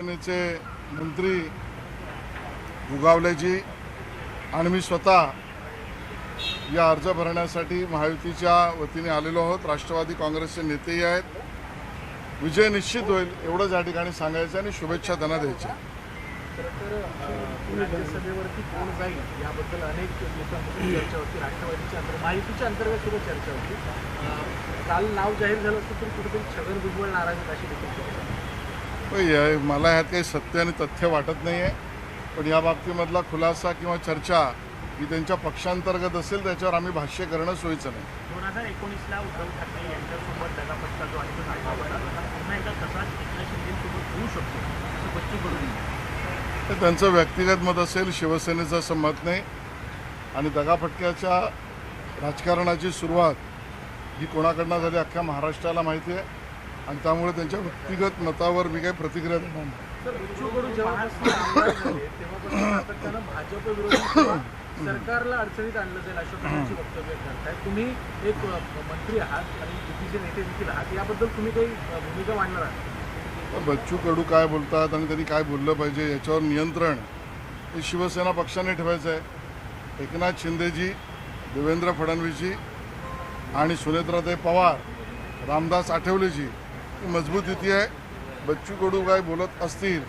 शिवसेनेचे मंत्री दुगावलेजी आणि मी स्वतः या अर्ज भरण्यासाठी महायुतीच्या वतीने आलेलो आहोत। राष्ट्रवादी काँग्रेसचे नेतेही आहेत। विजय निश्चित होईल एवढंच या ठिकाणी सांगायचं आणि शुभेच्छा त्यांना द्यायच्या। राज्यसभेवरती कोण जाईल याबद्दल अनेक दिवसांपासून चर्चा होती। राष्ट्रवादीच्या महायुतीच्या अंतर्गत सुद्धा चर्चा होती। काल नाव जाहीर झालं असतं तरी कुठेतरी छगन भुजबळ नाराज आहेत अशी देखील चर्चा। मला ह्यात काही सत्य आणि तथ्य वाटत नाही आहे, पण या बाबतीमधला खुलासा किंवा चर्चा ही त्यांच्या पक्षांतर्गत असेल, त्याच्यावर आम्ही भाष्य करणं सोयीचं नाही। 2019ला उद्धव ठाकरे यांच्यासोबत दगापट्टा जो आहे तो झाला होता, पुन्हा एकदा तसाच एकनाथ शिंदेसोबत होऊ शकतो असं बच्चू कडू तर त्यांचं व्यक्तिगत मत असेल, शिवसेनेचं असं मत नाही। आणि दगाफटक्याच्या राजकारणाची सुरुवात ही कोणाकडनं झाली अख्ख्या महाराष्ट्राला माहिती आहे, आणि त्यामुळे त्यांच्या व्यक्तिगत मतावर मी काही प्रतिक्रिया देणार नाही। बच्चू कडू जेव्हापासून आमदार झाले तेव्हापासून सातत्यानं भाजप विरोधी सरकारला अडचणीत आणलं जाईल अशा प्रकारची वक्तव्य करताय। तुम्ही एक मंत्री आहात आणि युतीचे नेते देखील आहात, याबद्दल तुम्ही काही भूमिका मांडणार आहात? बच्चू कडू काय बोलतात आणि त्यांनी काय बोललं पाहिजे याच्यावर नियंत्रण हे शिवसेना पक्षाने ठेवायचं आहे। एकनाथ शिंदेजी, देवेंद्र फडणवीसजी आणि सुनेत्राताई पवार, रामदास आठवलेजी ही मजबूत युती आहे। बच्चू कडू काय बोलत असतील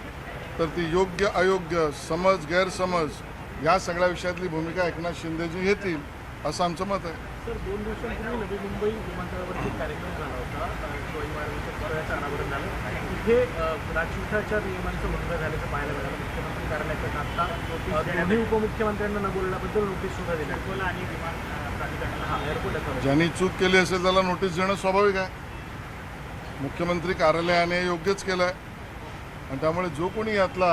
तर ती योग्य अयोग्य, समज गैरसमज या सगळ्या विषयातली भूमिका एकनाथ शिंदेजी घेतील असं आमचं मत आहे। सर, 2 दिवसांपूर्वी नवी मुंबई विमानतळावरती कार्यक्रम झाला होता, शिवाजी महाराजांच्या पुतळ्याचं अनावरण झालं। तिथे राजशिष्टाचार नियमांचं भंग झाल्याचं पाहायला मिळालं। मुख्यमंत्री कार्यालयाच्या आता दोन्ही उपमुख्यमंत्र्यांना न बोलण्याबद्दल नोटीस सुद्धा दिली आणि विमान प्राधिकरणाला एअरपोर्ट ज्यांनी चूक केली असेल त्याला नोटीस देणं स्वाभाविक आहे। मुख्यमंत्री कार्यालयाने योग्यच केलं आहे, आणि त्यामुळे जो कोणी यातला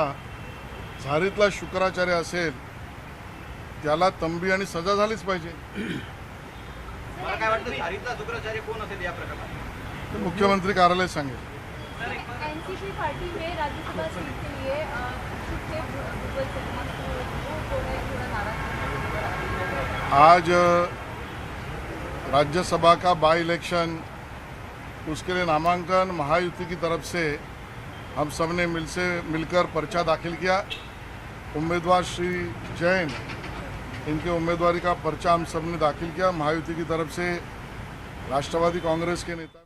झारीतला शुक्राचार्य असेल त्याला तंबी आणि सजा झालीच पाहिजे। मला काय वाटतं झारीतला शुक्राचार्य कोण असेल या प्रकरणात? ते मुख्यमंत्री कार्यालय सांगेल। एनसीपी पार्टी में राज्यसभा सीट के लिए छुट्टे भुजबल से वो कौन है थोड़ा नाराज? आज राज्यसभा का बाई इलेक्शन, उसके लिए नामांकन महायुति की तरफ से हम सब ने मिलकर पर्चा दाखिल किया। उम्मीदवार श्री जैन, इनके उम्मीदवारी का पर्चा हम सब ने दाखिल किया। महायुति की तरफ से राष्ट्रवादी काँग्रेस के नेता।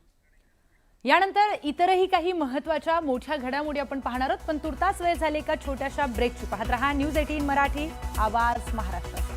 यानंतर इतरही काही महत्त्वाच्या मोठ्या घडामोडी आपण पाहणार आहोत, पण तुर्तास वेळ झाली एका छोट्याशा ब्रेकची। पाहत रहा न्यूज 18 मराठी, आवाज महाराष्ट्राचा।